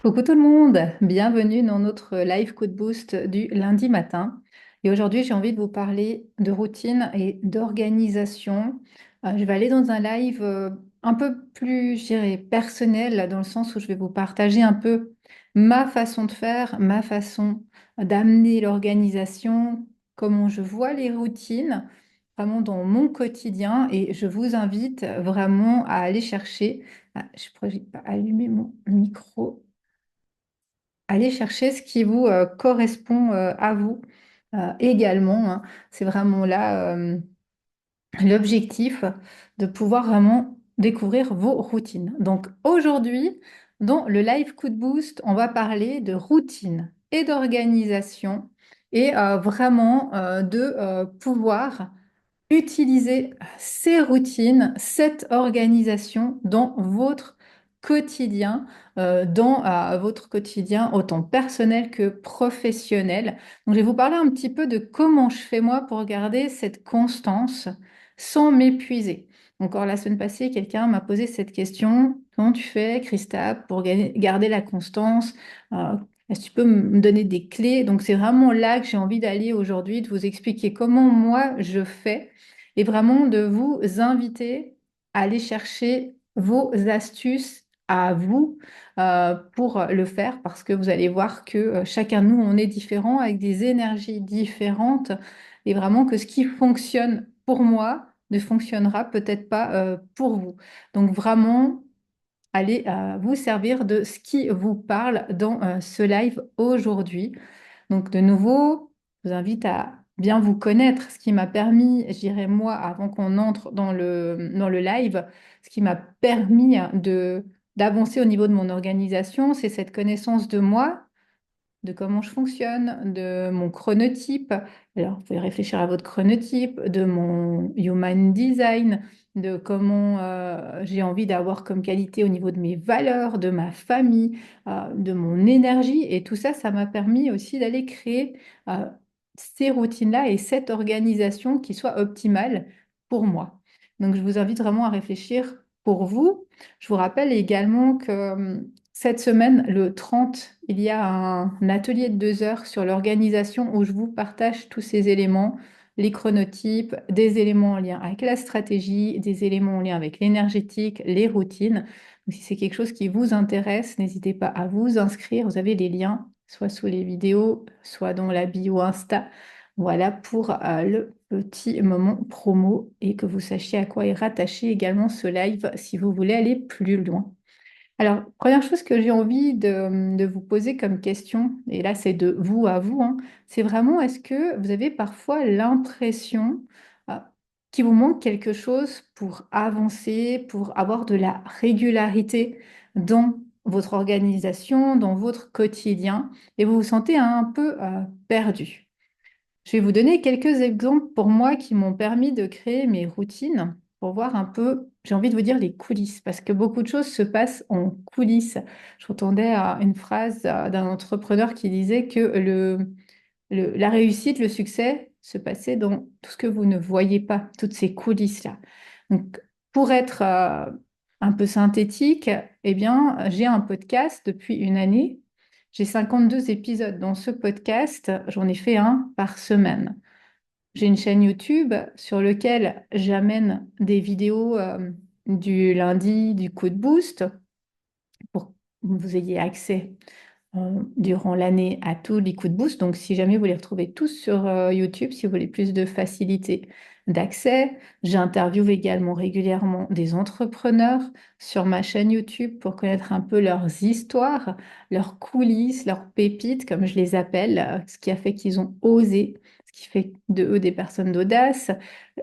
Coucou tout le monde, bienvenue dans notre live coup de boost du lundi matin. Et aujourd'hui, j'ai envie de vous parler de routine et d'organisation. Je vais aller dans un live un peu plus, je dirais, personnel, dans le sens où je vais vous partager un peu ma façon de faire, ma façon d'amener l'organisation, comment je vois les routines, vraiment dans mon quotidien. Et je vous invite vraiment à aller chercher. Ah, je crois que j'ai pas allumé mon micro. Allez chercher ce qui vous correspond à vous également, hein. C'est vraiment là l'objectif de pouvoir vraiment découvrir vos routines. Donc aujourd'hui, dans le live coup de boost, on va parler de routine et d'organisation et vraiment de pouvoir utiliser ces routines, cette organisation dans votre quotidien, dans votre quotidien autant personnel que professionnel. Donc, je vais vous parler un petit peu de comment je fais moi pour garder cette constance sans m'épuiser. Encore la semaine passée, quelqu'un m'a posé cette question. Comment tu fais, Christa, pour garder la constance? Euh, Est-ce que tu peux me donner des clés? Donc, c'est vraiment là que j'ai envie d'aller aujourd'hui, de vous expliquer comment moi je fais et vraiment de vous inviter à aller chercher vos astuces à vous pour le faire parce que vous allez voir que chacun de nous, on est différent avec des énergies différentes et vraiment que ce qui fonctionne pour moi ne fonctionnera peut-être pas pour vous. Donc vraiment, allez vous servir de ce qui vous parle dans ce live aujourd'hui. Donc, de nouveau, je vous invite à bien vous connaître. Ce qui m'a permis, je dirais moi, avant qu'on entre dans le live, ce qui m'a permis d'avancer au niveau de mon organisation, c'est cette connaissance de moi, de comment je fonctionne, de mon chronotype. Alors, vous pouvez réfléchir à votre chronotype, de mon human design, de comment j'ai envie d'avoir comme qualité au niveau de mes valeurs, de ma famille, de mon énergie. Et tout ça, ça m'a permis aussi d'aller créer euh, ces routines-là et cette organisation qui soit optimale pour moi. Donc, je vous invite vraiment à réfléchir pour vous. Je vous rappelle également que cette semaine, le 30, il y a un atelier de 2 heures sur l'organisation où je vous partage tous ces éléments, les chronotypes, des éléments en lien avec la stratégie, des éléments en lien avec l'énergétique, les routines. Donc, si c'est quelque chose qui vous intéresse, n'hésitez pas à vous inscrire. Vous avez les liens, soit sous les vidéos, soit dans la bio Insta. Voilà pour le petit moment promo et que vous sachiez à quoi est rattaché également ce live si vous voulez aller plus loin. Alors, première chose que j'ai envie de vous poser comme question, et là c'est de vous à vous, hein, c'est vraiment est-ce que vous avez parfois l'impression euh, qu'il vous manque quelque chose pour avancer, pour avoir de la régularité dans votre organisation, dans votre quotidien, et vous vous sentez un peu perdu? Je vais vous donner quelques exemples pour moi qui m'ont permis de créer mes routines pour voir un peu, j'ai envie de vous dire les coulisses, parce que beaucoup de choses se passent en coulisses. Je entendais une phrase d'un entrepreneur qui disait que la réussite, le succès se passait dans tout ce que vous ne voyez pas, toutes ces coulisses-là. Donc, pour être un peu synthétique, eh bien, j'ai un podcast depuis une année. J'ai 52 épisodes dans ce podcast. J'en ai fait un par semaine. J'ai une chaîne YouTube sur laquelle j'amène des vidéos du lundi du coup de boost pour que vous ayez accès durant l'année à tous les coups de boost. Donc, si jamais vous les retrouvez tous sur YouTube, si vous voulez plus de facilité d'accès, j'interviewe également régulièrement des entrepreneurs sur ma chaîne YouTube pour connaître un peu leurs histoires, leurs coulisses, leurs pépites, comme je les appelle, ce qui a fait qu'ils ont osé, ce qui fait de eux des personnes d'audace.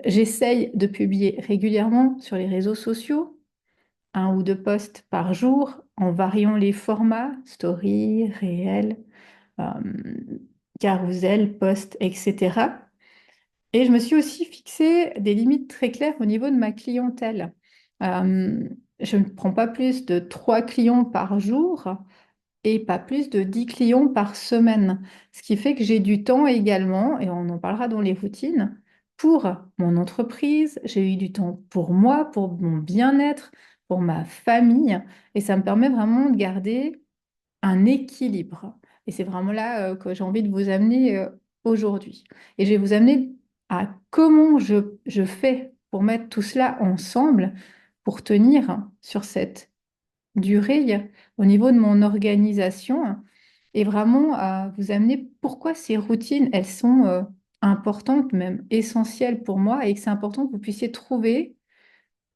J'essaye de publier régulièrement sur les réseaux sociaux un ou deux posts par jour en variant les formats, story, réel, euh, carousel, post, etc. Et je me suis aussi fixé des limites très claires au niveau de ma clientèle. Je ne prends pas plus de 3 clients par jour et pas plus de 10 clients par semaine. Ce qui fait que j'ai du temps également, et on en parlera dans les routines, pour mon entreprise. J'ai eu du temps pour moi, pour mon bien-être, pour ma famille. Et ça me permet vraiment de garder un équilibre. Et c'est vraiment là que j'ai envie de vous amener aujourd'hui. Et je vais vous amener à comment je fais pour mettre tout cela ensemble, pour tenir sur cette durée au niveau de mon organisation et vraiment à vous amener pourquoi ces routines, elles sont importantes, même essentielles pour moi et que c'est important que vous puissiez trouver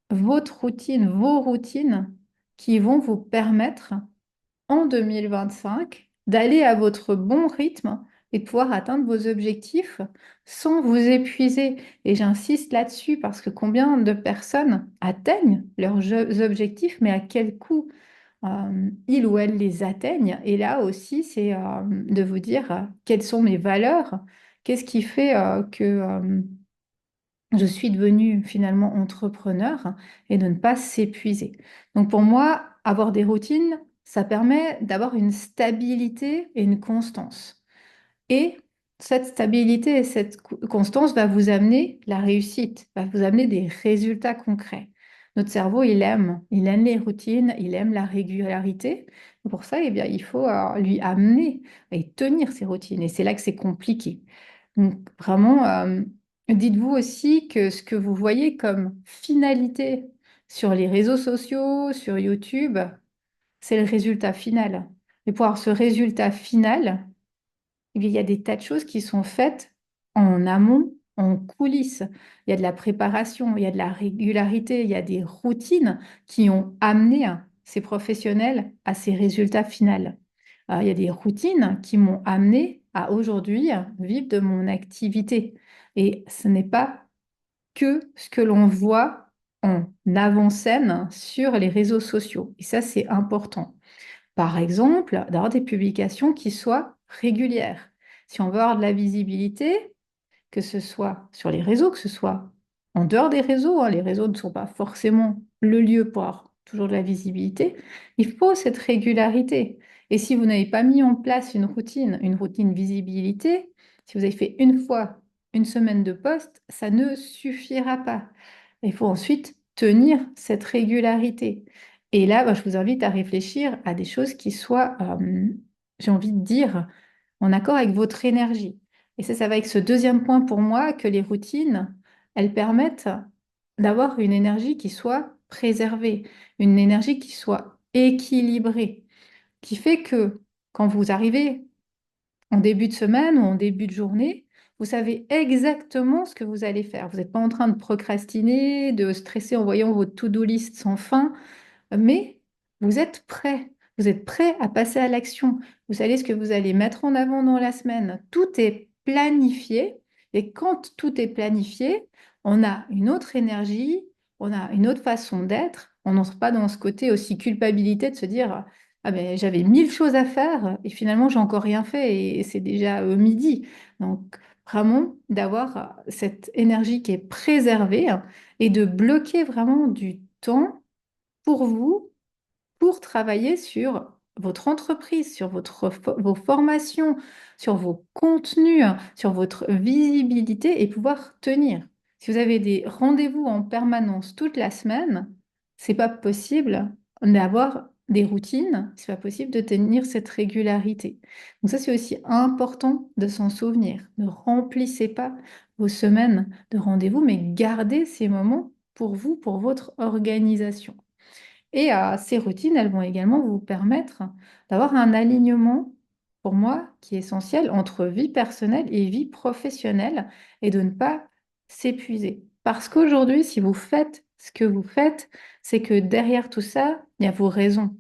votre routine, vos routines qui vont vous permettre en 2025 d'aller à votre bon rythme et de pouvoir atteindre vos objectifs sans vous épuiser. Et j'insiste là-dessus parce que combien de personnes atteignent leurs objectifs, mais à quel coût ils ou elles les atteignent. Et là aussi, c'est de vous dire quelles sont mes valeurs, qu'est-ce qui fait que je suis devenue finalement entrepreneur et de ne pas s'épuiser. Donc pour moi, avoir des routines, ça permet d'avoir une stabilité et une constance. Et cette stabilité et cette constance va vous amener la réussite, va vous amener des résultats concrets. Notre cerveau, il aime les routines, il aime la régularité. Pour ça, eh bien, il faut lui amener et tenir ces routines. Et c'est là que c'est compliqué. Donc vraiment, dites-vous aussi que ce que vous voyez comme finalité sur les réseaux sociaux, sur YouTube, c'est le résultat final. Et pour avoir ce résultat final, eh bien, il y a des tas de choses qui sont faites en amont, en coulisses. Il y a de la préparation, il y a de la régularité, il y a des routines qui ont amené ces professionnels à ces résultats finaux. Il y a des routines qui m'ont amené à aujourd'hui vivre de mon activité. Et ce n'est pas que ce que l'on voit en avant-scène sur les réseaux sociaux. Et ça, c'est important. Par exemple, d'avoir des publications qui soient régulières. Si on veut avoir de la visibilité, que ce soit sur les réseaux, que ce soit en dehors des réseaux, hein, les réseaux ne sont pas forcément le lieu pour avoir toujours de la visibilité, il faut cette régularité. Et si vous n'avez pas mis en place une routine visibilité, si vous avez fait une fois une semaine de poste, ça ne suffira pas. Il faut ensuite tenir cette régularité. Et là, bah, je vous invite à réfléchir à des choses qui soient, j'ai envie de dire, en accord avec votre énergie. Et ça va avec ce deuxième point pour moi, que les routines, elles permettent d'avoir une énergie qui soit préservée, une énergie qui soit équilibrée, qui fait que quand vous arrivez en début de semaine ou en début de journée, vous savez exactement ce que vous allez faire. Vous n'êtes pas en train de procrastiner, de stresser en voyant votre to-do list sans fin, mais vous êtes prêt. Vous êtes prêt à passer à l'action. Vous savez ce que vous allez mettre en avant dans la semaine. Tout est planifié. Et quand tout est planifié, on a une autre énergie, on a une autre façon d'être. On n'entre pas dans ce côté aussi culpabilité de se dire, ah ben, j'avais 1000 choses à faire et finalement, j'ai encore rien fait et c'est déjà midi. Donc, vraiment, d'avoir cette énergie qui est préservée et de bloquer vraiment du temps pour vous, pour travailler sur votre entreprise, sur vos formations, sur vos contenus, sur votre visibilité et pouvoir tenir. Si vous avez des rendez-vous en permanence toute la semaine, c'est pas possible d'avoir des routines, c'est pas possible de tenir cette régularité. Donc ça, c'est aussi important de s'en souvenir. Ne remplissez pas vos semaines de rendez-vous, mais gardez ces moments pour vous, pour votre organisation. Et ces routines, elles vont également vous permettre d'avoir un alignement, pour moi, qui est essentiel entre vie personnelle et vie professionnelle et de ne pas s'épuiser. Parce qu'aujourd'hui, si vous faites ce que vous faites, c'est que derrière tout ça, il y a vos raisons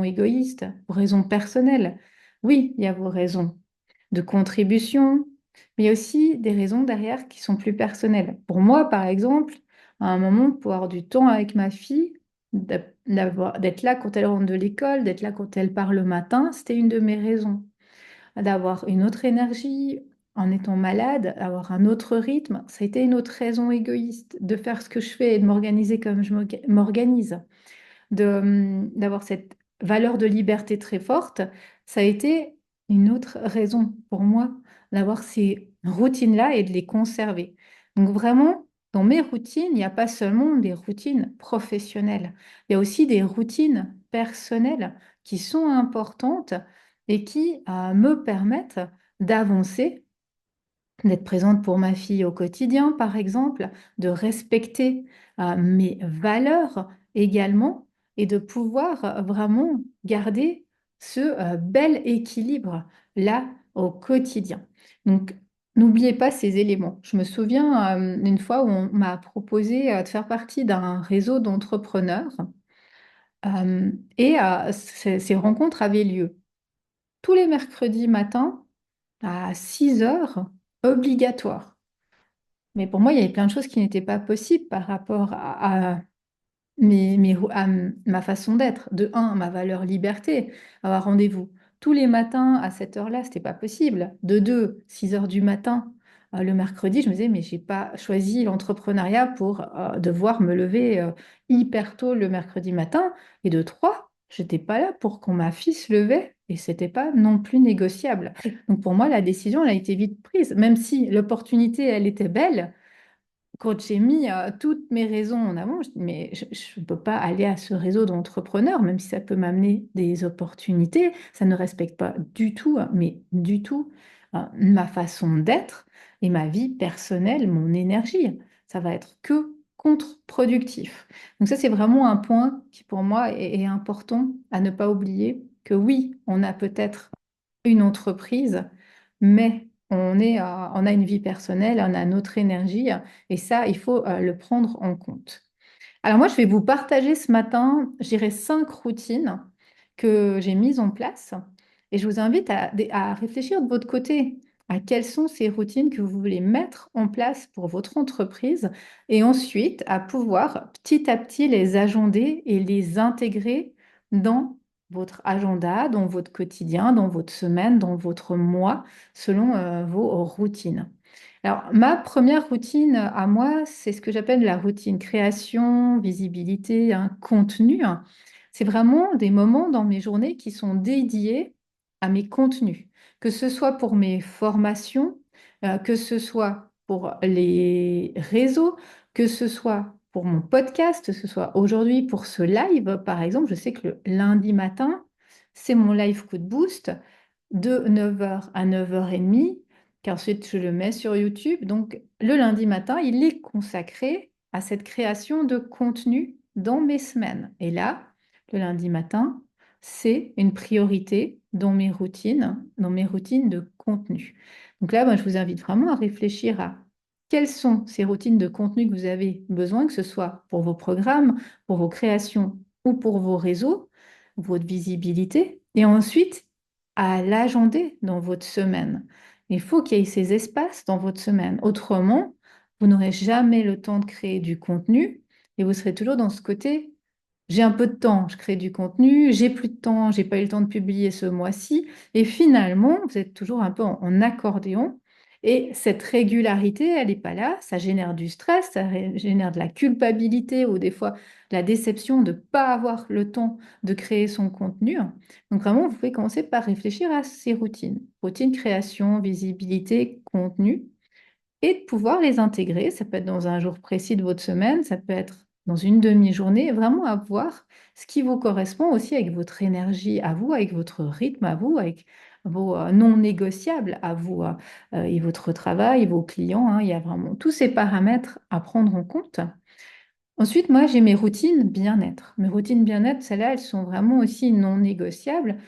égoïstes, vos raisons personnelles. Oui, il y a vos raisons de contribution, mais il y a aussi des raisons derrière qui sont plus personnelles. Pour moi, par exemple, à un moment, pour avoir du temps avec ma fille, d'être là quand elle rentre de l'école, d'être là quand elle part le matin, c'était une de mes raisons. D'avoir une autre énergie en étant malade, avoir un autre rythme, ça a été une autre raison égoïste de faire ce que je fais et de m'organiser comme je m'organise, d'avoir cette valeur de liberté très forte, ça a été une autre raison pour moi d'avoir ces routines-là et de les conserver. Donc vraiment, dans mes routines, il n'y a pas seulement des routines professionnelles, il y a aussi des routines personnelles qui sont importantes et qui me permettent d'avancer, d'être présente pour ma fille au quotidien, par exemple, de respecter mes valeurs également et de pouvoir vraiment garder ce bel équilibre-là au quotidien. Donc, n'oubliez pas ces éléments. Je me souviens une fois où on m'a proposé de faire partie d'un réseau d'entrepreneurs et ces rencontres avaient lieu tous les mercredis matins à 6 heures, obligatoire. Mais pour moi, il y avait plein de choses qui n'étaient pas possibles par rapport à ma façon d'être. De un, ma valeur liberté, avoir rendez-vous tous les matins à cette heure-là, c'était pas possible. De deux, 6 heures du matin, le mercredi, je me disais, mais j'ai pas choisi l'entrepreneuriat pour devoir me lever hyper tôt le mercredi matin. Et de trois, j'étais pas là pour quand ma fille se levait et c'était pas non plus négociable. Donc pour moi, la décision, elle a été vite prise, même si l'opportunité, elle était belle. Quand j'ai mis toutes mes raisons en avant, je dis, mais je ne peux pas aller à ce réseau d'entrepreneurs, même si ça peut m'amener des opportunités. Ça ne respecte pas du tout, mais du tout, ma façon d'être et ma vie personnelle, mon énergie. Ça va être que contre-productif. Donc ça, c'est vraiment un point qui, pour moi, est important à ne pas oublier, que oui, on a peut-être une entreprise, mais on a une vie personnelle, on a notre énergie, et ça, il faut le prendre en compte. Alors moi, je vais vous partager ce matin, je dirais, 5 routines que j'ai mises en place, et je vous invite à réfléchir de votre côté à quelles sont ces routines que vous voulez mettre en place pour votre entreprise, et ensuite à pouvoir petit à petit les agender et les intégrer dans votre agenda, dans votre quotidien, dans votre semaine, dans votre mois, selon vos routines. Alors, ma première routine à moi, c'est ce que j'appelle la routine création, visibilité, contenu. C'est vraiment des moments dans mes journées qui sont dédiés à mes contenus, que ce soit pour mes formations, que ce soit pour les réseaux, que ce soit pour mon podcast, que ce soit aujourd'hui pour ce live, par exemple. Je sais que le lundi matin, c'est mon live coup de boost de 9 heures à 9h30 qu'ensuite je le mets sur YouTube. Donc le lundi matin, il est consacré à cette création de contenu dans mes semaines. Et là, le lundi matin, c'est une priorité dans mes routines de contenu. Donc là, moi, je vous invite vraiment à réfléchir à quelles sont ces routines de contenu que vous avez besoin, que ce soit pour vos programmes, pour vos créations ou pour vos réseaux, votre visibilité. Et ensuite, à l'agender dans votre semaine. Il faut qu'il y ait ces espaces dans votre semaine. Autrement, vous n'aurez jamais le temps de créer du contenu et vous serez toujours dans ce côté, j'ai un peu de temps, je crée du contenu, j'ai plus de temps, j'ai pas eu le temps de publier ce mois-ci. Et finalement, vous êtes toujours un peu en accordéon. Et cette régularité, elle n'est pas là. Ça génère du stress, génère de la culpabilité ou des fois de la déception de ne pas avoir le temps de créer son contenu. Donc vraiment, vous pouvez commencer par réfléchir à ces routines. Routine création, visibilité, contenu et de pouvoir les intégrer. Ça peut être dans un jour précis de votre semaine, ça peut être dans une demi-journée, vraiment à voir ce qui vous correspond aussi avec votre énergie à vous, avec votre rythme à vous, avec vos non négociables à vous et votre travail, vos clients. Il y a vraiment tous ces paramètres à prendre en compte. Ensuite, moi, j'ai mes routines bien-être. Mes routines bien-être, celles-là, elles sont vraiment aussi non négociables.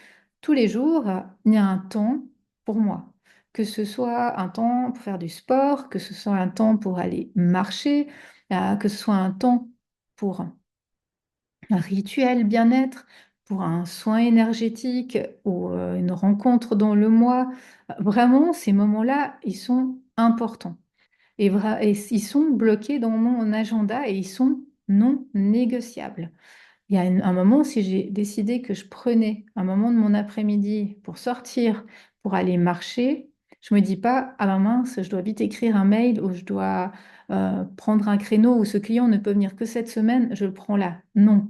Tous les jours, il y a un temps pour moi. Que ce soit un temps pour faire du sport, que ce soit un temps pour aller marcher, que ce soit un temps pour un rituel bien-être, pour un soin énergétique ou une rencontre dans le mois. Vraiment, ces moments-là, ils sont importants. Et ils sont bloqués dans mon agenda et ils sont non négociables. Il y a un moment, si j'ai décidé que je prenais un moment de mon après-midi pour sortir, pour aller marcher, je me dis pas, ah ben mince, je dois vite écrire un mail ou je dois prendre un créneau où ce client ne peut venir que cette semaine, je le prends là. Non.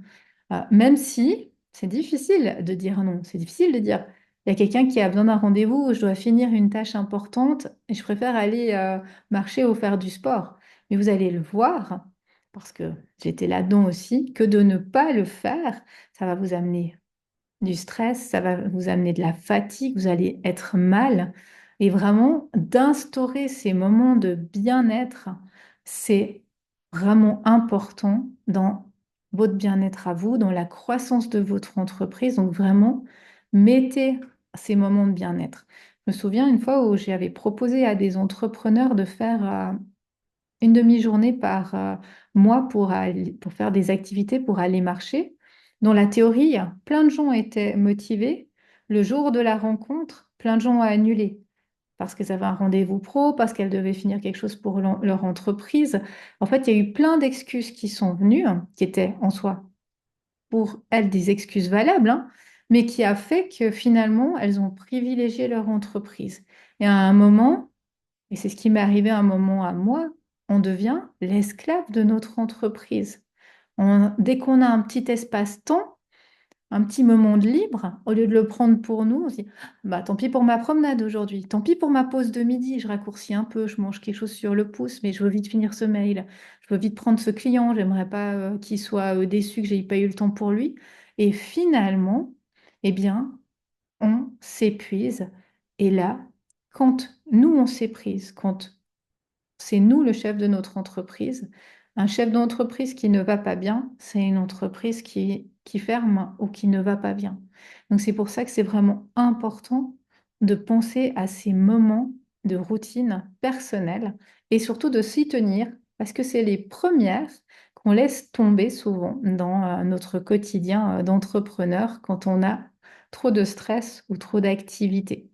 Même si c'est difficile de dire non, c'est difficile de dire, il y a quelqu'un qui a besoin d'un rendez-vous où je dois finir une tâche importante et je préfère aller marcher ou faire du sport. Mais vous allez le voir, parce que j'étais là-dedans aussi, que de ne pas le faire, ça va vous amener du stress, ça va vous amener de la fatigue, vous allez être mal. Et vraiment, d'instaurer ces moments de bien-être, c'est vraiment important dans votre bien-être à vous, dans la croissance de votre entreprise. Donc vraiment, mettez ces moments de bien-être. Je me souviens une fois où j'avais proposé à des entrepreneurs de faire une demi-journée par mois pour faire des activités pour aller marcher. Dans la théorie, plein de gens étaient motivés. Le jour de la rencontre, plein de gens ont annulé parce qu'elles avaient un rendez-vous pro, parce qu'elles devaient finir quelque chose pour leur entreprise. En fait, il y a eu plein d'excuses qui sont venues, qui étaient en soi pour elles des excuses valables, hein, mais qui a fait que finalement, elles ont privilégié leur entreprise. Et à un moment, et c'est ce qui m'est arrivé à un moment à moi, on devient l'esclave de notre entreprise. Dès qu'on a un petit espace-temps, un petit moment de libre, au lieu de le prendre pour nous, on se dit, bah, tant pis pour ma promenade aujourd'hui, tant pis pour ma pause de midi, je raccourcis un peu, je mange quelque chose sur le pouce, mais je veux vite finir ce mail, je veux vite prendre ce client, j'aimerais pas qu'il soit déçu que j'ai pas eu le temps pour lui. Et finalement, eh bien, on s'épuise. Et là, quand nous, on s'épuise, quand c'est nous le chef de notre entreprise. Un chef d'entreprise qui ne va pas bien, c'est une entreprise qui ferme ou qui ne va pas bien. Donc c'est pour ça que c'est vraiment important de penser à ces moments de routine personnelle et surtout de s'y tenir parce que c'est les premières qu'on laisse tomber souvent dans notre quotidien d'entrepreneur quand on a trop de stress ou trop d'activité.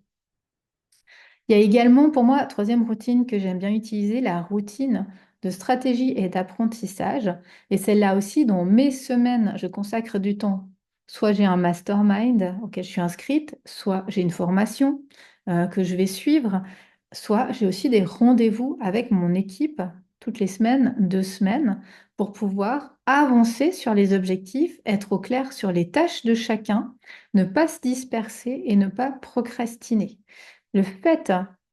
Il y a également pour moi, troisième routine que j'aime bien utiliser, la routine de stratégie et d'apprentissage. Et celle-là aussi, dans mes semaines, je consacre du temps. Soit j'ai un mastermind auquel je suis inscrite, soit j'ai une formation que je vais suivre, soit j'ai aussi des rendez-vous avec mon équipe toutes les semaines, 2 semaines, pour pouvoir avancer sur les objectifs, être au clair sur les tâches de chacun, ne pas se disperser et ne pas procrastiner. Le fait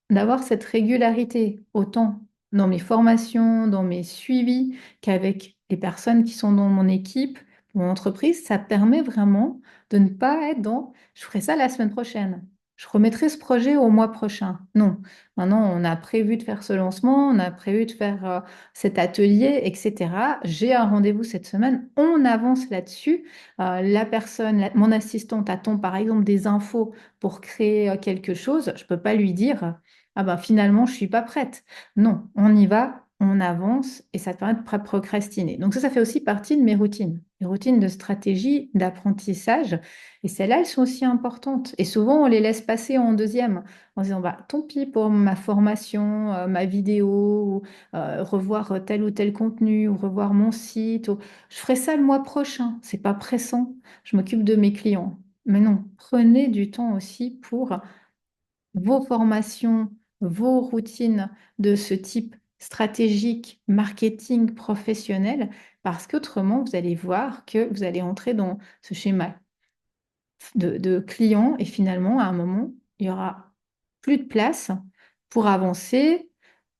d'avoir cette régularité, autant dans mes formations, dans mes suivis, qu'avec les personnes qui sont dans mon équipe, mon entreprise, ça permet vraiment de ne pas être dans je ferai ça la semaine prochaine, je remettrai ce projet au mois prochain. Non, maintenant on a prévu de faire ce lancement, on a prévu de faire cet atelier, etc. J'ai un rendez-vous cette semaine, on avance là-dessus. La personne, mon assistante attend par exemple des infos pour créer quelque chose, je ne peux pas lui dire, ah ben finalement, je ne suis pas prête. Non, on y va, on avance et ça te permet de pas procrastiner. Donc ça fait aussi partie de mes routines, les routines de stratégie, d'apprentissage. Et celles-là, elles sont aussi importantes. Et souvent, on les laisse passer en deuxième, en disant, bah, tant pis pour ma formation, ma vidéo, ou, revoir tel ou tel contenu, ou revoir mon site. Je ferai ça le mois prochain. C'est pas pressant. Je m'occupe de mes clients. Mais non, prenez du temps aussi pour vos formations, vos routines de ce type stratégique, marketing professionnel, parce qu'autrement, vous allez voir que vous allez entrer dans ce schéma de clients et finalement, à un moment, il y aura plus de place pour avancer,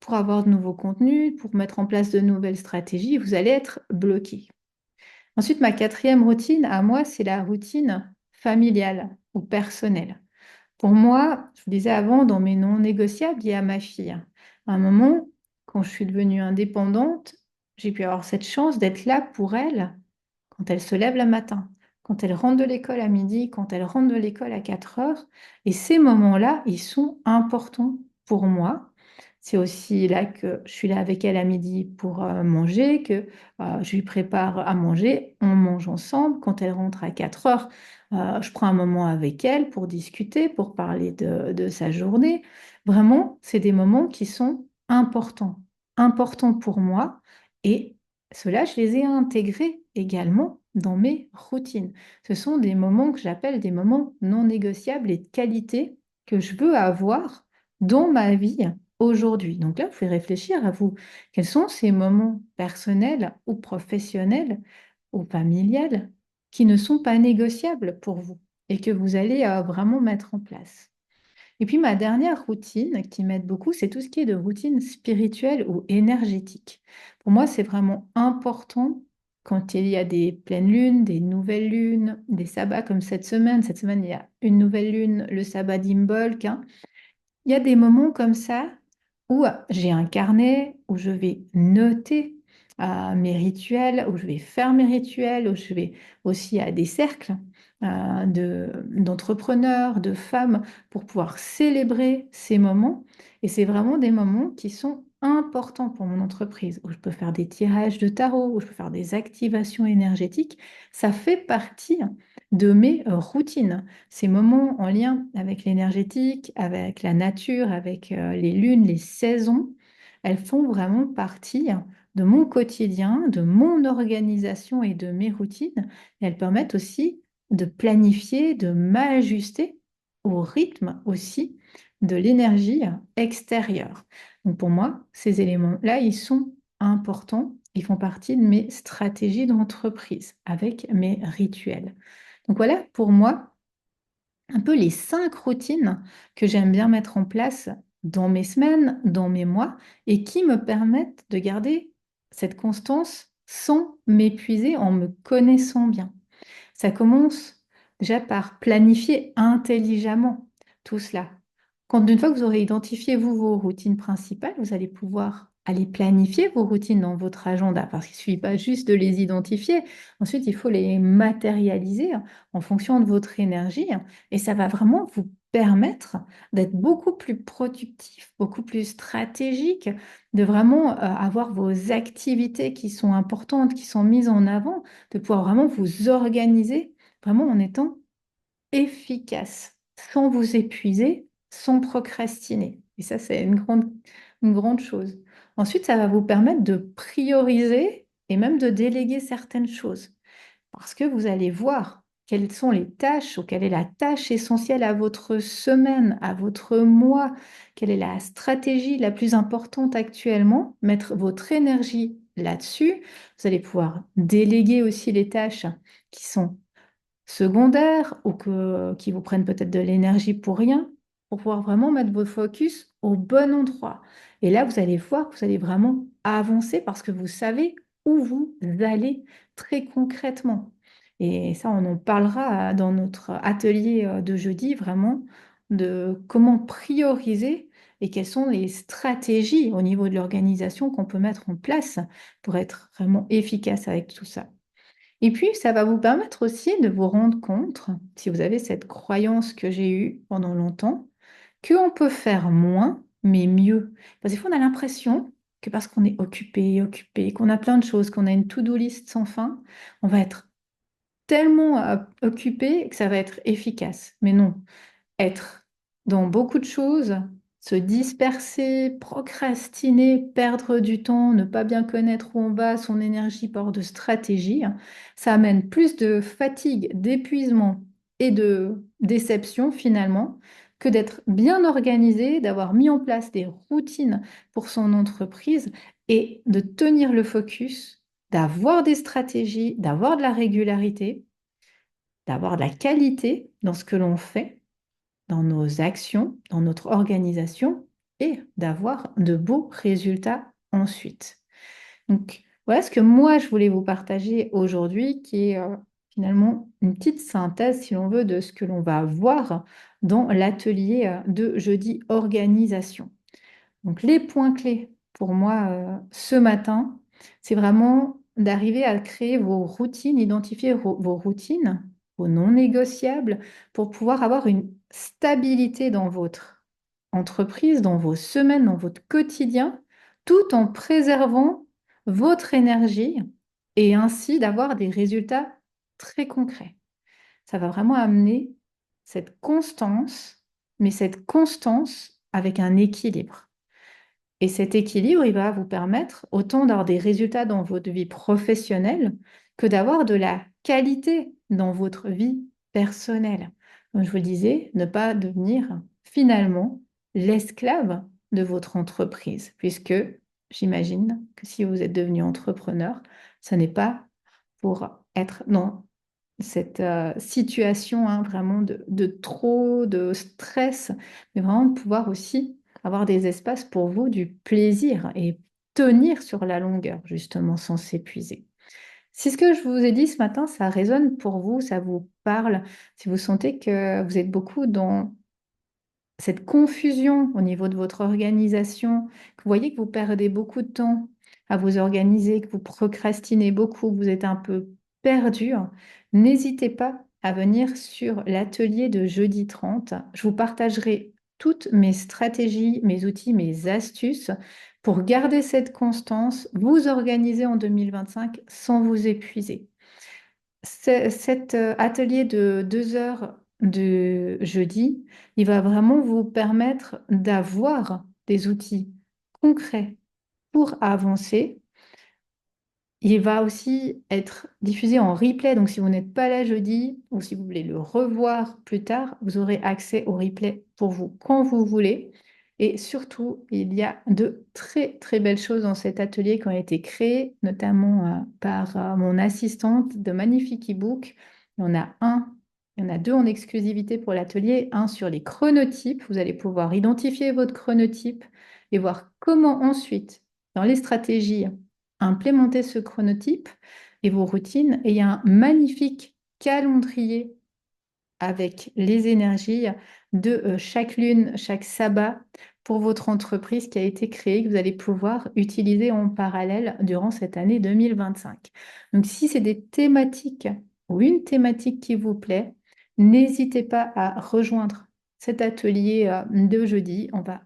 pour avoir de nouveaux contenus, pour mettre en place de nouvelles stratégies. Vous allez être bloqué. Ensuite, ma quatrième routine, à moi, c'est la routine familiale ou personnelle. Pour moi, je vous disais avant, dans mes non négociables, il y a ma fille. À un moment, quand je suis devenue indépendante, j'ai pu avoir cette chance d'être là pour elle quand elle se lève le matin, quand elle rentre de l'école à midi, quand elle rentre de l'école à 4 heures. Et ces moments-là, ils sont importants pour moi. C'est aussi là que je suis là avec elle à midi pour manger, que je lui prépare à manger, on mange ensemble. Quand elle rentre à 4 heures, je prends un moment avec elle pour discuter, pour parler de sa journée. Vraiment, c'est des moments qui sont importants, importants pour moi. Et ceux-là, je les ai intégrés également dans mes routines. Ce sont des moments que j'appelle des moments non négociables et de qualité que je veux avoir dans ma vie aujourd'hui. Donc là, vous pouvez réfléchir à vous. Quels sont ces moments personnels ou professionnels ou familiales qui ne sont pas négociables pour vous et que vous allez vraiment mettre en place? Et puis ma dernière routine qui m'aide beaucoup, c'est tout ce qui est de routine spirituelle ou énergétique. Pour moi, c'est vraiment important quand il y a des pleines lunes, des nouvelles lunes, des sabbats comme cette semaine. Cette semaine, il y a une nouvelle lune, le sabbat d'Imbolc, hein. Il y a des moments comme ça où j'ai un carnet, où je vais noter mes rituels, où je vais faire mes rituels, où je vais aussi à des cercles d'entrepreneurs, de femmes, pour pouvoir célébrer ces moments. Et c'est vraiment des moments qui sont importants pour mon entreprise, où je peux faire des tirages de tarot, où je peux faire des activations énergétiques. Ça fait partie de mes routines. Ces moments en lien avec l'énergétique, avec la nature, avec les lunes, les saisons, elles font vraiment partie de mon quotidien, de mon organisation et de mes routines. Et elles permettent aussi de planifier, de m'ajuster au rythme aussi de l'énergie extérieure. Donc pour moi, ces éléments-là, ils sont importants. Ils font partie de mes stratégies d'entreprise avec mes rituels. Donc voilà, pour moi, un peu les 5 routines que j'aime bien mettre en place dans mes semaines, dans mes mois, et qui me permettent de garder cette constance sans m'épuiser en me connaissant bien. Ça commence déjà par planifier intelligemment tout cela. Quand une fois que vous aurez identifié vous vos routines principales, vous allez pouvoir aller planifier vos routines dans votre agenda parce qu'il ne suffit pas juste de les identifier. Ensuite, il faut les matérialiser en fonction de votre énergie et ça va vraiment vous permettre d'être beaucoup plus productif, beaucoup plus stratégique, de vraiment avoir vos activités qui sont importantes, qui sont mises en avant, de pouvoir vraiment vous organiser vraiment en étant efficace, sans vous épuiser, sans procrastiner. Et ça, c'est une grande chose. Ensuite, ça va vous permettre de prioriser et même de déléguer certaines choses. Parce que vous allez voir quelles sont les tâches ou quelle est la tâche essentielle à votre semaine, à votre mois, quelle est la stratégie la plus importante actuellement, mettre votre énergie là-dessus. Vous allez pouvoir déléguer aussi les tâches qui sont secondaires ou qui vous prennent peut-être de l'énergie pour rien, pour pouvoir vraiment mettre votre focus au bon endroit. Et là, vous allez voir que vous allez vraiment avancer parce que vous savez où vous allez très concrètement. Et ça, on en parlera dans notre atelier de jeudi, vraiment, de comment prioriser et quelles sont les stratégies au niveau de l'organisation qu'on peut mettre en place pour être vraiment efficace avec tout ça. Et puis, ça va vous permettre aussi de vous rendre compte, si vous avez cette croyance que j'ai eue pendant longtemps, qu'on peut faire moins, mais mieux. Parce que des fois, on a l'impression que parce qu'on est occupé, qu'on a plein de choses, qu'on a une to-do list sans fin, on va être tellement occupé que ça va être efficace. Mais non, être dans beaucoup de choses, se disperser, procrastiner, perdre du temps, ne pas bien connaître où on va, son énergie par de stratégie, ça amène plus de fatigue, d'épuisement et de déception finalement que d'être bien organisé, d'avoir mis en place des routines pour son entreprise et de tenir le focus, d'avoir des stratégies, d'avoir de la régularité, d'avoir de la qualité dans ce que l'on fait dans nos actions, dans notre organisation et d'avoir de beaux résultats ensuite. Donc, voilà ce que moi, je voulais vous partager aujourd'hui, qui est finalement une petite synthèse, si l'on veut, de ce que l'on va voir dans l'atelier de jeudi organisation. Donc, les points clés pour moi ce matin, c'est vraiment d'arriver à créer vos routines, identifier vos routines, vos non négociables, pour pouvoir avoir une stabilité dans votre entreprise, dans vos semaines, dans votre quotidien, tout en préservant votre énergie et ainsi d'avoir des résultats très concrets. Ça va vraiment amener cette constance, mais cette constance avec un équilibre. Et cet équilibre, il va vous permettre autant d'avoir des résultats dans votre vie professionnelle que d'avoir de la qualité dans votre vie personnelle. Comme je vous le disais, ne pas devenir finalement l'esclave de votre entreprise, puisque j'imagine que si vous êtes devenu entrepreneur, ce n'est pas pour être dans situation hein, vraiment de trop de stress, mais vraiment de pouvoir aussi avoir des espaces pour vous, du plaisir et tenir sur la longueur, justement, sans s'épuiser. Si ce que je vous ai dit ce matin, ça résonne pour vous, ça vous parle, si vous sentez que vous êtes beaucoup dans cette confusion au niveau de votre organisation, que vous voyez que vous perdez beaucoup de temps à vous organiser, que vous procrastinez beaucoup, que vous êtes un peu perdu, hein, n'hésitez pas à venir sur l'atelier de jeudi 30. Je vous partagerai toutes mes stratégies, mes outils, mes astuces pour garder cette constance, vous organiser en 2025 sans vous épuiser. Cet atelier de 2 heures de jeudi, il va vraiment vous permettre d'avoir des outils concrets pour avancer. Il va aussi être diffusé en replay, donc si vous n'êtes pas là jeudi ou si vous voulez le revoir plus tard, vous aurez accès au replay pour vous quand vous voulez. Et surtout, il y a de très très belles choses dans cet atelier qui ont été créées, notamment par mon assistante, de magnifiques e-books. Il y en a un, il y en a deux en exclusivité pour l'atelier, un sur les chronotypes. Vous allez pouvoir identifier votre chronotype et voir comment ensuite, dans les stratégies, implémenter ce chronotype et vos routines. Et il y a un magnifique calendrier avec les énergies de chaque lune, chaque sabbat pour votre entreprise qui a été créée, que vous allez pouvoir utiliser en parallèle durant cette année 2025. Donc, si c'est des thématiques ou une thématique qui vous plaît, n'hésitez pas à rejoindre cet atelier de jeudi. On va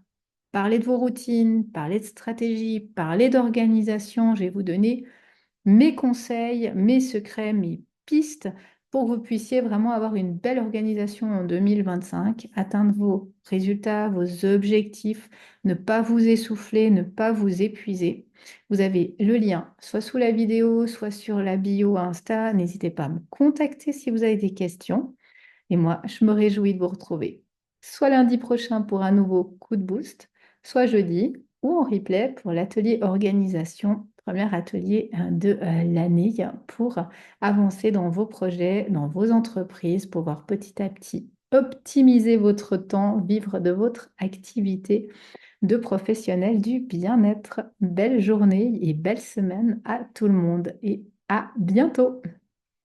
parler de vos routines, parler de stratégie, parler d'organisation. Je vais vous donner mes conseils, mes secrets, mes pistes pour que vous puissiez vraiment avoir une belle organisation en 2025, atteindre vos résultats, vos objectifs, ne pas vous essouffler, ne pas vous épuiser. Vous avez le lien soit sous la vidéo, soit sur la bio Insta. N'hésitez pas à me contacter si vous avez des questions. Et moi, je me réjouis de vous retrouver soit lundi prochain pour un nouveau coup de boost, soit jeudi ou en replay pour l'atelier organisation, premier atelier de l'année pour avancer dans vos projets, dans vos entreprises, pour pouvoir petit à petit optimiser votre temps, vivre de votre activité de professionnel du bien-être. Belle journée et belle semaine à tout le monde et à bientôt.